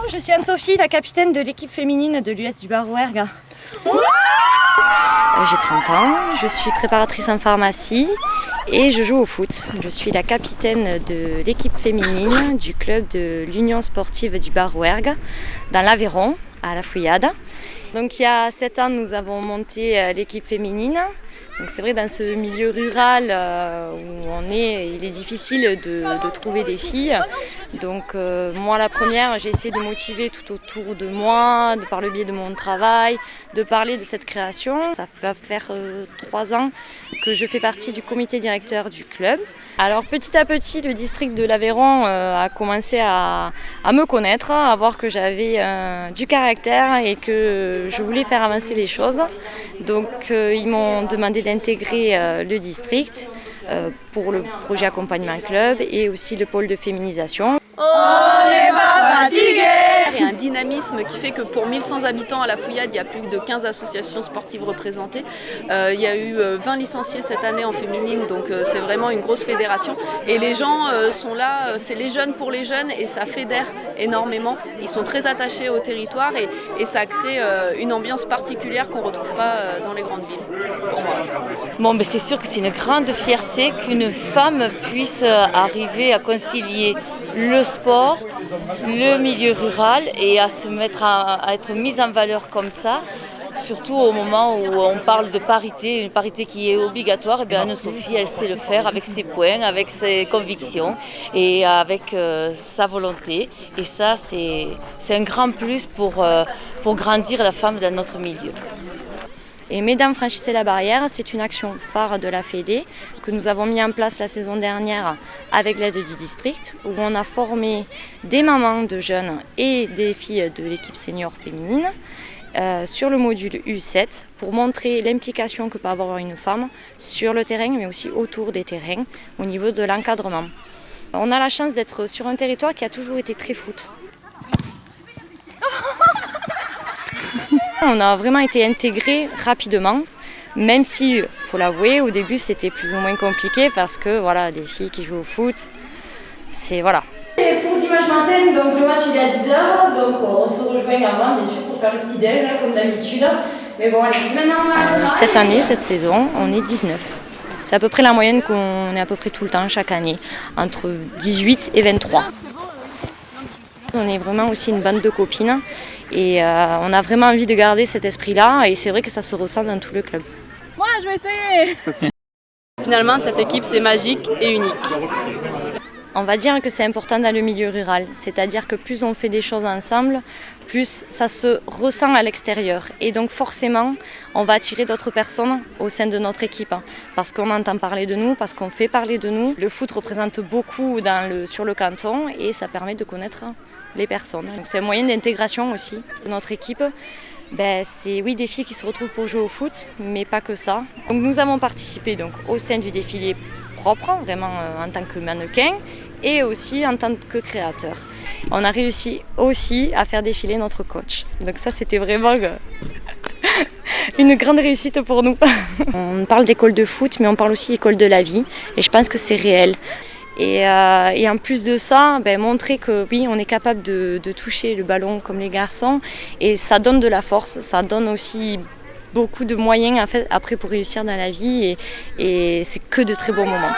je suis Anne-Sophie, la capitaine de l'équipe féminine de l'US du Barrouergue. J'ai 30 ans, je suis préparatrice en pharmacie et je joue au foot. Je suis la capitaine de l'équipe féminine du club de l'Union sportive du Barrouergue dans l'Aveyron, à la Fouillade. Donc il y a 7 ans, nous avons monté l'équipe féminine. Donc c'est vrai, dans ce milieu rural où on est, il est difficile de trouver des filles. Donc moi, la première, j'ai essayé de motiver tout autour de moi, par le biais de mon travail, de parler de cette création. Ça va faire 3 ans que je fais partie du comité directeur du club. Alors petit à petit, le district de l'Aveyron a commencé à me connaître, à voir que j'avais du caractère et que je voulais faire avancer les choses. Donc ils m'ont demandé d'intégrer le district pour le projet accompagnement club et aussi le pôle de féminisation. On n'est pas fatigué! Il y a un dynamisme qui fait que pour 1100 habitants à la Fouillade, il y a plus de 15 associations sportives représentées. Il y a eu 20 licenciés cette année en féminine, donc c'est vraiment une grosse fédération. Et les gens sont là, c'est les jeunes pour les jeunes et ça fédère énormément. Ils sont très attachés au territoire et ça crée une ambiance particulière qu'on ne retrouve pas dans les grandes villes, pour moi. Bon, c'est sûr que c'est une grande fierté qu'une femme puisse arriver à concilier le sport, le milieu rural et à se mettre à être mise en valeur comme ça, surtout au moment où on parle de parité, une parité qui est obligatoire. Et bien Anne-Sophie, elle sait le faire avec ses points, avec ses convictions et avec sa volonté. Et ça, c'est un grand plus pour grandir la femme dans notre milieu. Et Mesdames franchissez la barrière, c'est une action phare de la Fédé que nous avons mis en place la saison dernière avec l'aide du district, où on a formé des mamans de jeunes et des filles de l'équipe senior féminine sur le module U7 pour montrer l'implication que peut avoir une femme sur le terrain, mais aussi autour des terrains au niveau de l'encadrement. On a la chance d'être sur un territoire qui a toujours été très foot. On a vraiment été intégrés rapidement, même si, il faut l'avouer, au début c'était plus ou moins compliqué parce que voilà, des filles qui jouent au foot, c'est voilà. Et pour dimanche matin, donc le match il est à 10h, donc on se rejoint avant bien sûr pour faire le petit déj comme d'habitude. Mais bon allez, maintenant cette année, cette saison, on est 19. C'est à peu près la moyenne qu'on est à peu près tout le temps chaque année, entre 18 et 23. On est vraiment aussi une bande de copines et on a vraiment envie de garder cet esprit-là et c'est vrai que ça se ressent dans tout le club. Moi, je vais essayer! Finalement, cette équipe, c'est magique et unique. On va dire que c'est important dans le milieu rural, c'est-à-dire que plus on fait des choses ensemble, plus ça se ressent à l'extérieur. Et donc forcément, on va attirer d'autres personnes au sein de notre équipe, parce qu'on entend parler de nous, parce qu'on fait parler de nous. Le foot représente beaucoup sur le canton et ça permet de connaître les personnes. Donc c'est un moyen d'intégration aussi de notre équipe. C'est oui, des filles qui se retrouvent pour jouer au foot, mais pas que ça. Donc, nous avons participé donc, au sein du défilé propre, vraiment en tant que mannequin, et aussi en tant que créateur. On a réussi aussi à faire défiler notre coach. Donc ça, c'était vraiment une grande réussite pour nous. On parle d'école de foot, mais on parle aussi d'école de la vie, et je pense que c'est réel. Et en plus de ça, montrer que oui, on est capable de toucher le ballon comme les garçons et ça donne de la force, ça donne aussi beaucoup de moyens après pour réussir dans la vie et c'est que de très bons moments.